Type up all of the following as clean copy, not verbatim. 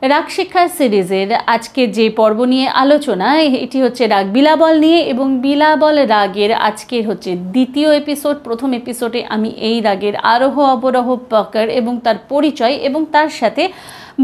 রাগ শিক্ষা সিরিজের আজকে যে পর্ব নিয়ে আলোচনা এটি হচ্ছে রাগ বিলাবল নিয়ে এবং বিলাবল রাগের আজকের হচ্ছে দ্বিতীয় এপিসোড। প্রথম এপিসোডে আমি এই রাগের আরোহ অবরোহ পকড় এবং তার পরিচয় এবং তার সাথে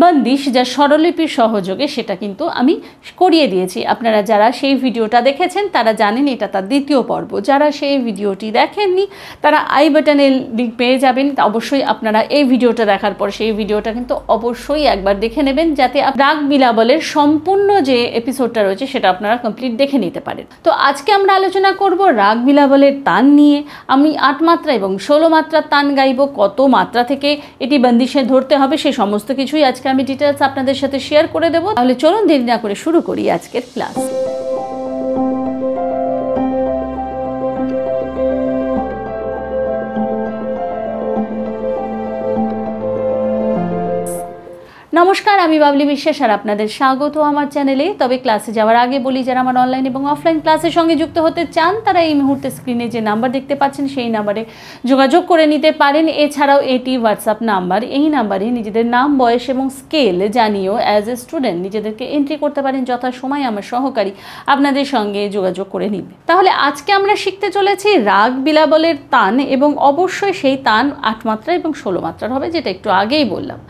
বন্দিশ যা স্বরলিপির সহযোগে সেটা কিন্তু আমি করিয়ে দিয়েছি। আপনারা যারা সেই ভিডিওটা দেখেছেন তারা জানেন এটা তার দ্বিতীয় পর্ব। যারা সেই ভিডিওটি দেখেননি তারা আই বাটনে লিঙ্ক পেয়ে যাবেন। অবশ্যই আপনারা এই ভিডিওটা দেখার পর সেই ভিডিওটা কিন্তু অবশ্যই একবার দেখে নেবেন যাতে রাগ বিলাবলের সম্পূর্ণ যে এপিসোডটা রয়েছে সেটা আপনারা কমপ্লিট দেখে নিতে পারেন। তো আজকে আমরা আলোচনা করব রাগ বিলাবলের তান নিয়ে। আমি 8 মাত্রা এবং 16 মাত্রার তান গাইব। কত মাত্রা থেকে এটি বন্দিশে ধরতে হবে সেই সমস্ত কিছুই আজকে আমি ডিটেলস আপনাদের সাথে শেয়ার করে দেব। তাহলে চলুন দেরি না করে শুরু করি আজকের ক্লাস। নমস্কার, আমি বাবলি বিশ্বাস আর আপনাদের স্বাগত আমার চ্যানেলে। তবে ক্লাসে যাওয়ার আগে বলি, যারা আমার অনলাইন এবং অফলাইন ক্লাসের সঙ্গে যুক্ত হতে চান তারা এই মুহূর্তে স্ক্রিনে যে নাম্বার দেখতে পাচ্ছেন সেই নাম্বারে যোগাযোগ করে নিতে পারেন। এছাড়াও এটি হোয়াটসঅ্যাপ নাম্বার। এই নাম্বারে নিজেদের নাম, বয়স এবং স্কেল জানিয়েও অ্যাজ এ স্টুডেন্ট নিজেদেরকে এন্ট্রি করতে পারেন। যথাসময় আমার সহকারী আপনাদের সঙ্গে যোগাযোগ করে নিবে। তাহলে আজকে আমরা শিখতে চলেছি রাগ বিলাবলের তান এবং অবশ্যই সেই তান 8 মাত্রা এবং 16 মাত্রার হবে, যেটা একটু আগেই বললাম।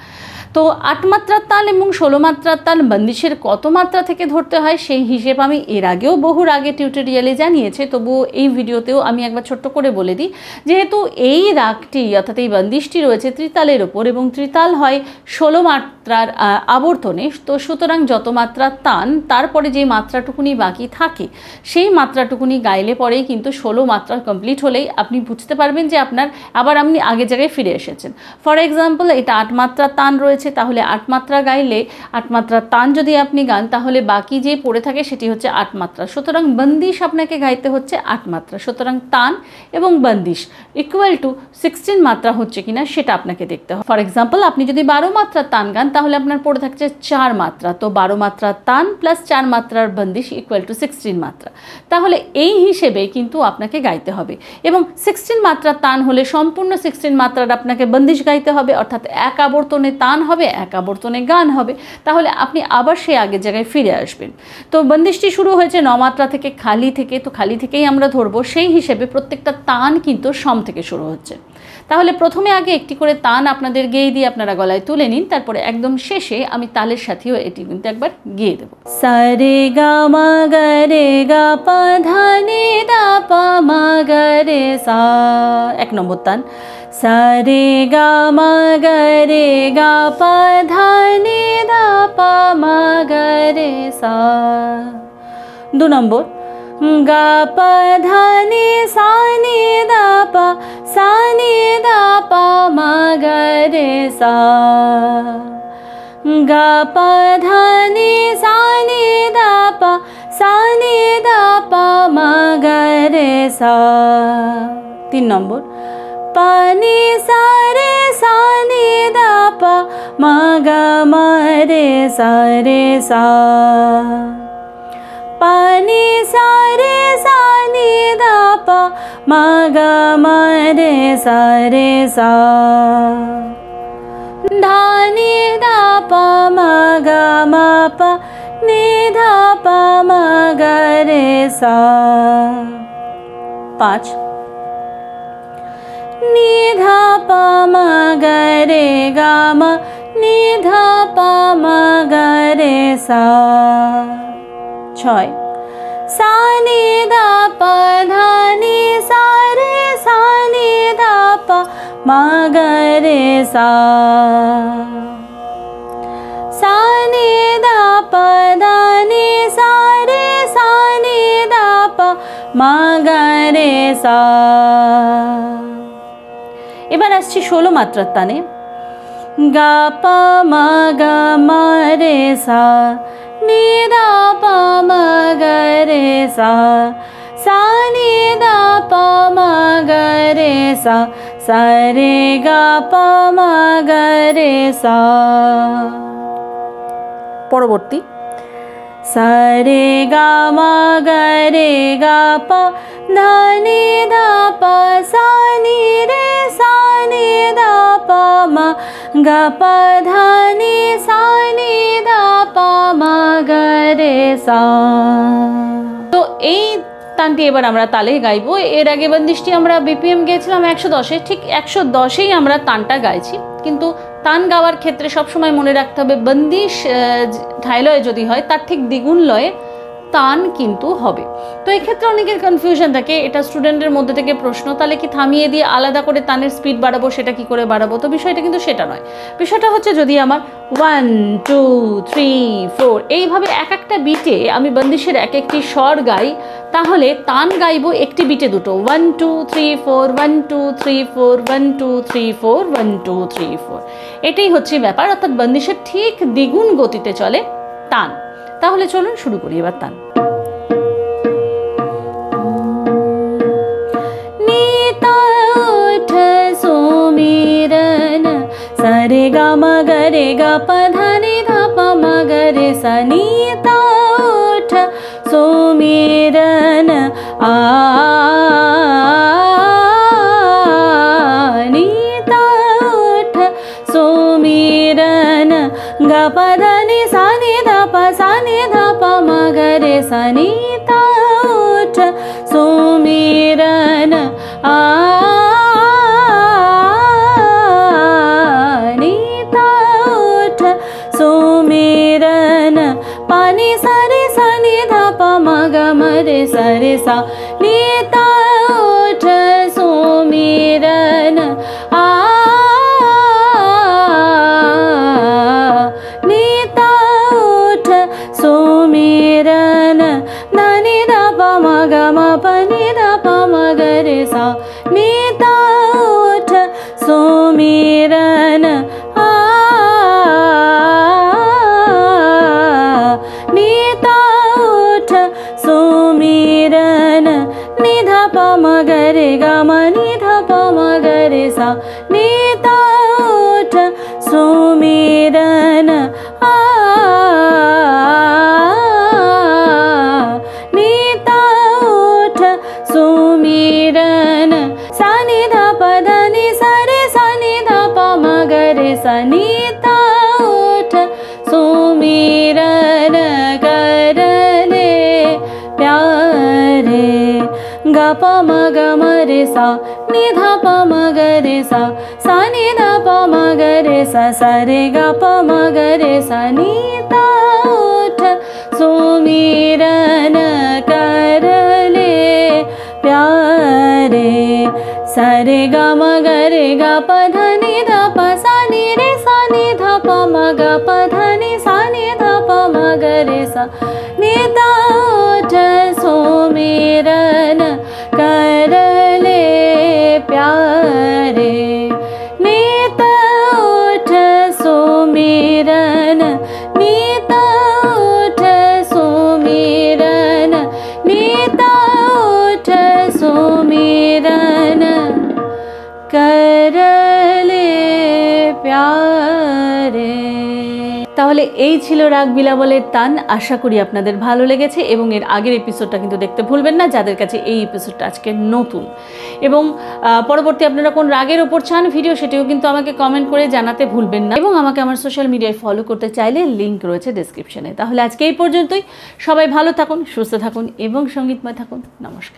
তো 8 মাত্রার তাল এবং 16 মাত্রার তাল বন্দিশের কত মাত্রা থেকে ধরতে হয় সেই হিসেব আমি এর আগেও বহু রাগে টিউটোরিয়ালে জানিয়েছি। তবুও এই ভিডিওতেও আমি একবার ছোট্ট করে বলে দিই, যেহেতু এই রাগটি অর্থাৎ এই বন্দিশটি রয়েছে ত্রিতালের ওপর এবং ত্রিতাল হয় 16 মাত্রার আবর্তনে, তো সুতরাং যত মাত্রার তান তারপরে যে মাত্রাটুকুনি বাকি থাকে সেই মাত্রাটুকুনি গাইলে পরেই কিন্তু 16 মাত্রা কমপ্লিট হলেই আপনি বুঝতে পারবেন যে আপনি আগের জায়গায় ফিরে এসেছেন। ফর এক্সাম্পল, এটা 8 মাত্রার তান রয়েছে, তাহলে 8 মাত্রা গাইলে 8 মাত্রার তান যদি আপনি গান তাহলে বাকি যে পড়ে থাকে সেটি হচ্ছে 8 মাত্রা। সুতরাং বন্দিশ আপনাকে গাইতে হচ্ছে 8 মাত্রা। সুতরাং তান এবং বন্দিশ ইকুয়াল টু 16 মাত্রা হচ্ছে কিনা সেটা আপনাকে দেখতে হবে। ফর এক্সাম্পল, আপনি যদি 12 মাত্রার তান গান তাহলে আপনার পড়ে থাকছে 4 মাত্রা। তো 12 মাত্রার তান প্লাস 4 মাত্রার বন্দিশ ইকুয়াল টু 16 মাত্রা। তাহলে এই হিসেবে কিন্তু আপনাকে গাইতে হবে এবং 16 মাত্রার তান হলে সম্পূর্ণ 16 মাত্রার আপনাকে বন্দিশ গাইতে হবে, অর্থাৎ এক আবর্তনে তান হবে, এক আবর্তনে গান হবে। তাহলে আপনি আবার সেই আগের জায়গায় ফিরে আসবেন। তো বন্দিশটি শুরু হয়েছে 9 মাত্রা থেকে, খালি থেকে। তো খালি থেকেই আমরা ধরবো, সেই হিসেবে প্রত্যেকটা তান কিন্তু সম থেকে শুরু হচ্ছে। তাহলে প্রথমে আগে একটি করে তান আপনাদের গেয়ে দিয়ে আপনারা গলায় তুলে নিন, তারপরে একদম শেষে আমি তালের সাথেও এটি কিন্তু একবার গেয়ে দেবো। সা রে গা মা গা রে গা পা ধা নি দা পা মা গা রে সা, 1 নম্বর তান। সা রে গা মা গা রে গা পা ধা নি দা পা মা গা রে সা। 2 নম্বর, গা পা ধা নি সা নি দা পা, সা নি দা পা মা গা রে সা। গা পা ধা নি সা নি দা পা, সা নি দা পা মা গা রে সা। 3 নম্বর, পা নি সা রে সা নি দা পা মা গা মা রে সা রে সা। পা নি সা রে সা নি দা পা মা গা মা রে সা রে সা। ধা নি দা পা মা গা মা পা নি ধা পা মা গা রে সা। 5, নি ধা পা মা গা রে গা মা, নি ধা পা মা গা রে সা। 6, সা নি দা পা ধা নি সা রে সা নি দা পা মা গা রে সা। সা নি দা পা ধা নি সা রে সা নি দা পা মা গা রে সা। এবার আসছি 16 মাত্রার তানে। গা পা মা গা মা রে সা, নি দা পা মা গা রে সা, সা নি দা পা মা গা রে সা, সা রে গা পা মা গা রে সা। পরবর্তী, সা রে গা মা গা রে গা পা ধা নি ধা পা, সা নি রে সা নি দা পা মা গা পা ধা নি সা নি রে সা। তো এই তানটি এবার আমরা তালে গাইবো। এর আগে বন্দিশটি আমরা বিপিএম গেয়েছিলাম 110-এ, ঠিক 110-এই আমরা তানটা গাইছি। কিন্তু তান গাওয়ার ক্ষেত্রে সবসময় মনে রাখতে হবে বন্দিশ ঠাই লয়ে যদি হয় তার ঠিক দ্বিগুণ লয়ে তান কিন্তু হবে। তো এক্ষেত্রে অনেকের কনফিউশন থাকে, এটা স্টুডেন্টের মধ্যে থেকে প্রশ্ন, তাহলে কি থামিয়ে দিয়ে আলাদা করে তানের স্পিড বাড়াবো, সেটা কি করে বাড়াবো? তো বিষয়টা কিন্তু সেটা নয়। বিষয়টা হচ্ছে যদি আমার 1 2 3 4 এইভাবে এক একটা বিটে আমি বন্দিশের এক একটি স্বর গাই, তাহলে তান গাইবো একটি বিটে দুটো, 1 2 3 4 1 2 3 4 1 2 3 4 1 2 3 4। এটাই হচ্ছে ব্যাপার, অর্থাৎ বন্দিশের ঠিক দ্বিগুণ গতিতে চলে তান। তাহলে চলুন শুরু করি এবার তান। नीता उठ सुमिरन सरे ग म ग रे ग प ध नि ध प म ग रे सा। नीता उठ सुमिरन नीता उठ सुमिरन ग प ध नि सा नि ध प सा नि ध प म ग रे सा। नीता उठ सुमिरन नीता उठ सुमिरन पानी सारे सा नि ध प म ग म रे सा रे सा। नीता उठ सुमिरन नीता उठ सुमिरन ध नि ध प म ग म प नि ध प म ग रे सा। नीता उठ सुमिरन नीता उठ सुमिरन नि ध प म ग रे ग म नि ध प म ग रे सा। नीता उठ सुमिरन नीता उठ सुमिरन सा नि ध प ध नि सा रे सा नि ध प म ग रे सा। नीता उठ सुमिरन कर ले प्यारे ग प म ग म रे सा। नि ध प म ग रे सा सा नि ध प म ग रे सा सा रे ग प म ग रे सा। नीता उठ सुमिरन कर ले प्यारे सा रे ग म ग रे ग प ध नि ध प सा नि रे सा नि ध प म ग प ध नि सा नि ध प म ग रे सा। नीता उठ सुमिरन कर ले प्यारे नीता उठ सुमिरन नीता उठ सुमिरन नीता उठ सुमिरन कर ले प्यारे। তাহলে এই ছিল রাগ বিলাবলের তান। আশা করি আপনাদের ভালো লেগেছে এবং এর আগের এপিসোডটা কিন্তু দেখতে ভুলবেন না, যাদের কাছে এই এপিসোডটা আজকে নতুন। এবং পরবর্তী আপনারা কোন রাগের ওপর চান ভিডিও, সেটিও কিন্তু আমাকে কমেন্ট করে জানাতে ভুলবেন না। এবং আমাকে আমার সোশ্যাল মিডিয়ায় ফলো করতে চাইলে লিঙ্ক রয়েছে ডেসক্রিপশনে। তাহলে আজকে এই পর্যন্তই। সবাই ভালো থাকুন, সুস্থ থাকুন এবং সঙ্গীতময় থাকুন। নমস্কার।